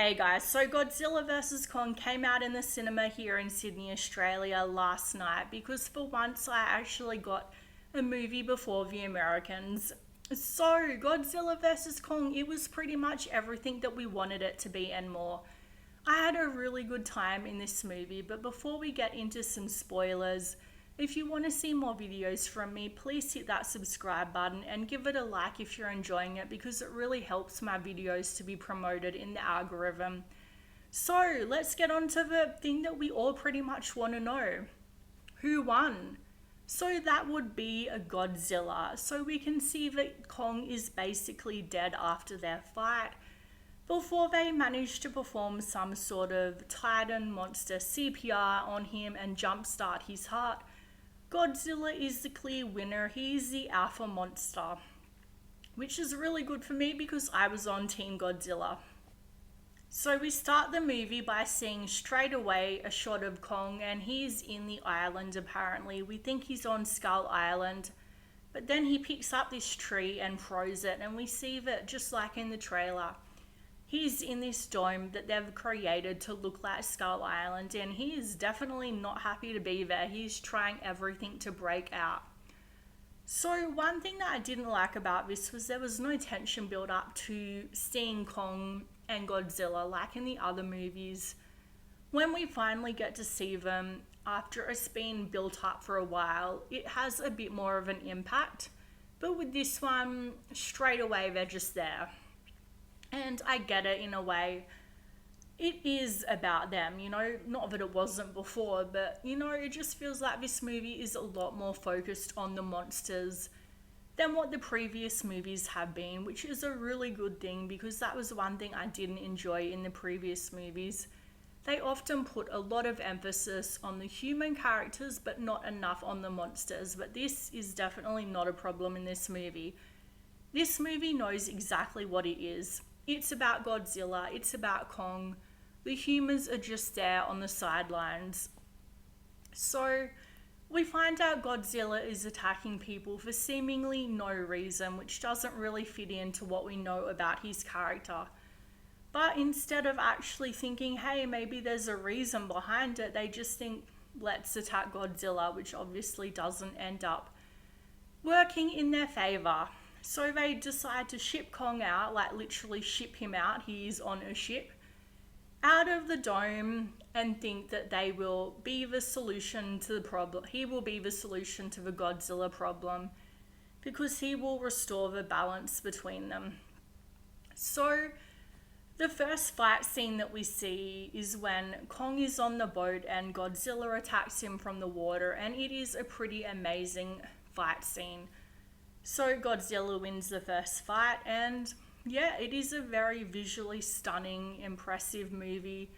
Hey guys, so Godzilla vs. Kong came out in the cinema here in Sydney, Australia last night because for once I actually got a movie before the Americans. So, Godzilla vs. Kong, it was pretty much everything that we wanted it to be and more. I had a really good time in this movie, but before we get into some spoilers, if you want to see more videos from me, please hit that subscribe button and give it a like if you're enjoying it because it really helps my videos to be promoted in the algorithm. So let's get on to the thing that we all pretty much want to know. Who won? So that would be a Godzilla. So we can see that Kong is basically dead after their fight. Before they manage to perform some sort of Titan monster CPR on him and jumpstart his heart, Godzilla is the clear winner. He's the alpha monster, which is really good for me because I was on Team Godzilla. So we start the movie by seeing straight away a shot of Kong, and he's in the island apparently. We think he's on Skull Island, but then he picks up this tree and throws it, and we see that just like in the trailer, he's in this dome that they've created to look like Skull Island, and he is definitely not happy to be there. He's trying everything to break out. So one thing that I didn't like about this was there was no tension built up to seeing Kong and Godzilla like in the other movies. When we finally get to see them after it's been built up for a while, it has a bit more of an impact. But with this one, straight away they're just there. And I get it in a way. It is about them, not that it wasn't before, but it just feels like this movie is a lot more focused on the monsters than what the previous movies have been, which is a really good thing because that was one thing I didn't enjoy in the previous movies. They often put a lot of emphasis on the human characters but not enough on the monsters, but this is definitely not a problem in this movie. This movie knows exactly what it is. It's about Godzilla, it's about Kong. The humans are just there on the sidelines. So we find out Godzilla is attacking people for seemingly no reason, which doesn't really fit into what we know about his character. But instead of actually thinking, hey, maybe there's a reason behind it, they just think, let's attack Godzilla, which obviously doesn't end up working in their favor. So they decide to ship Kong out, like literally ship him out. He is on a ship out of the dome and think that they will be the solution to the problem. He will be the solution to the Godzilla problem because he will restore the balance between them. So the first fight scene that we see is when Kong is on the boat and Godzilla attacks him from the water, and it is a pretty amazing fight scene. So Godzilla wins the first fight, and yeah, it is a very visually stunning, impressive movie.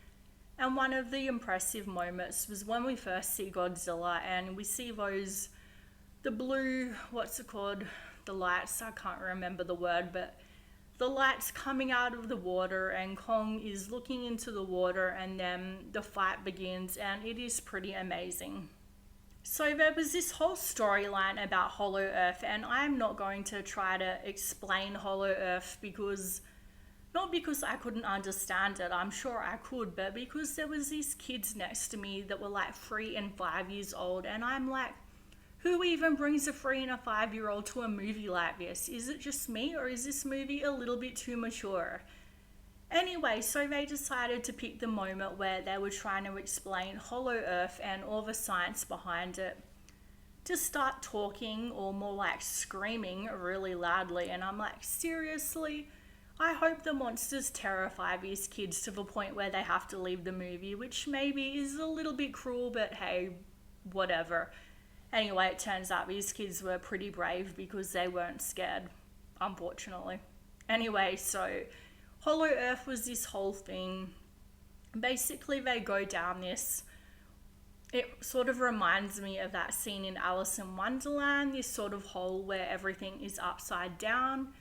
And one of the impressive moments was when we first see Godzilla and we see the blue, what's it called? The lights, I can't remember the word, but the lights coming out of the water and Kong is looking into the water, and then the fight begins, and it is pretty amazing. So there was this whole storyline about Hollow Earth, and I'm not going to try to explain Hollow Earth not because I couldn't understand it, I'm sure I could, but because there was these kids next to me that were like 3 and 5 years old, and I'm like, who even brings a 3 and a 5-year-old to a movie like this? Is it just me, or is this movie a little bit too mature? Anyway, so they decided to pick the moment where they were trying to explain Hollow Earth and all the science behind it to start talking, or more like screaming really loudly. And I'm like, seriously? I hope the monsters terrify these kids to the point where they have to leave the movie, which maybe is a little bit cruel, but hey, whatever. Anyway, it turns out these kids were pretty brave because they weren't scared, unfortunately. Anyway, so Hollow Earth was this whole thing. Basically, they go down this. It sort of reminds me of that scene in Alice in Wonderland, this sort of hole where everything is upside down.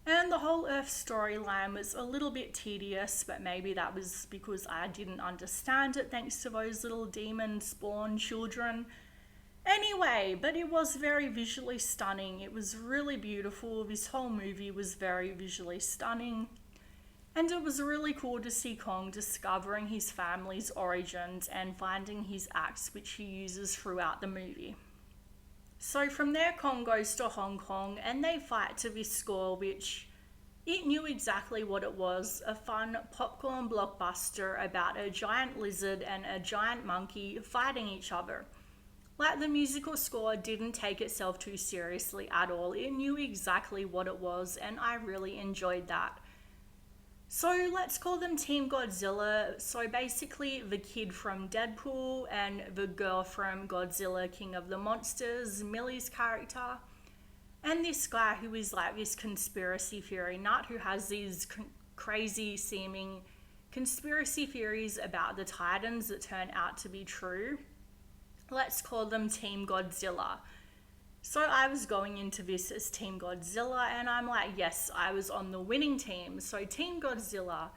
And the whole Earth storyline was a little bit tedious, but maybe that was because I didn't understand it thanks to those little demon spawn children. Anyway, but it was very visually stunning. It was really beautiful. This whole movie was very visually stunning. And it was really cool to see Kong discovering his family's origins and finding his axe, which he uses throughout the movie. So from there, Kong goes to Hong Kong and they fight to this score, which it knew exactly what it was, a fun popcorn blockbuster about a giant lizard and a giant monkey fighting each other. Like, the musical score didn't take itself too seriously at all. It knew exactly what it was, and I really enjoyed that. So let's call them Team Godzilla. So basically the kid from Deadpool and the girl from Godzilla King of the Monsters, Millie's character. And this guy who is like this conspiracy theory nut who has these crazy seeming conspiracy theories about the Titans that turn out to be true. Let's call them Team Godzilla. So I was going into this as Team Godzilla and I'm like, yes, I was on the winning team. So Team Godzilla,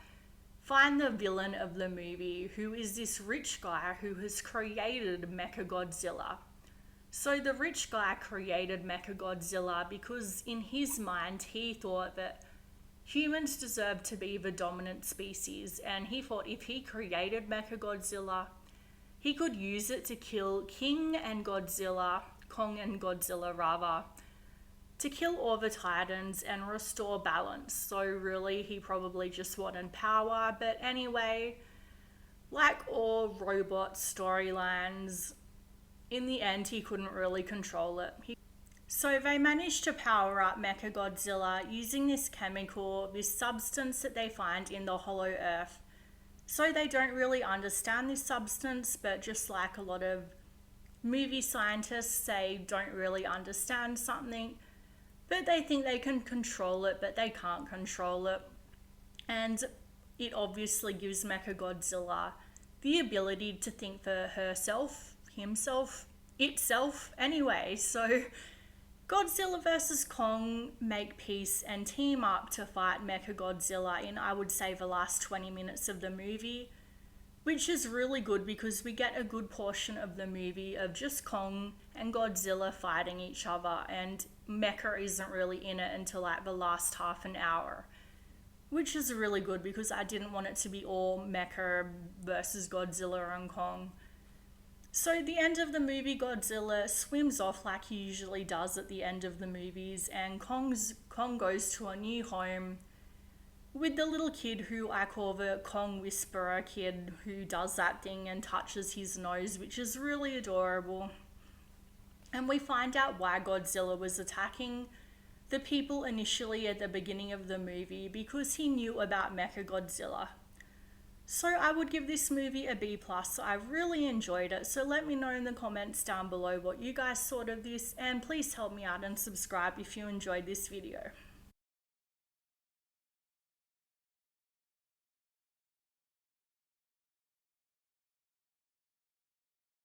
find the villain of the movie, who is this rich guy who has created Mechagodzilla. So the rich guy created Mechagodzilla because in his mind he thought that humans deserved to be the dominant species, and he thought if he created Mechagodzilla, he could use it to kill Kong and Godzilla, to kill all the Titans and restore balance. So really he probably just wanted power, but anyway, like all robot storylines, in the end he couldn't really control it. So they managed to power up Mechagodzilla using this chemical, this substance that they find in the Hollow Earth. So they don't really understand this substance, but just like a lot of movie scientists, they don't really understand something, but they think they can control it, but they can't control it. And it obviously gives Mechagodzilla the ability to think for herself, himself, itself. Anyway, so Godzilla vs. Kong make peace and team up to fight Mechagodzilla in, I would say, the last 20 minutes of the movie, which is really good because we get a good portion of the movie of just Kong and Godzilla fighting each other, and Mecha isn't really in it until like the last half an hour, which is really good because I didn't want it to be all Mecha versus Godzilla and Kong. So at the end of the movie, Godzilla swims off like he usually does at the end of the movies, and Kong goes to a new home with the little kid who I call the Kong Whisperer kid, who does that thing and touches his nose, which is really adorable. And we find out why Godzilla was attacking the people initially at the beginning of the movie, because he knew about Mechagodzilla. So I would give this movie a B+. I really enjoyed it. So let me know in the comments down below what you guys thought of this, and please help me out and subscribe if you enjoyed this video.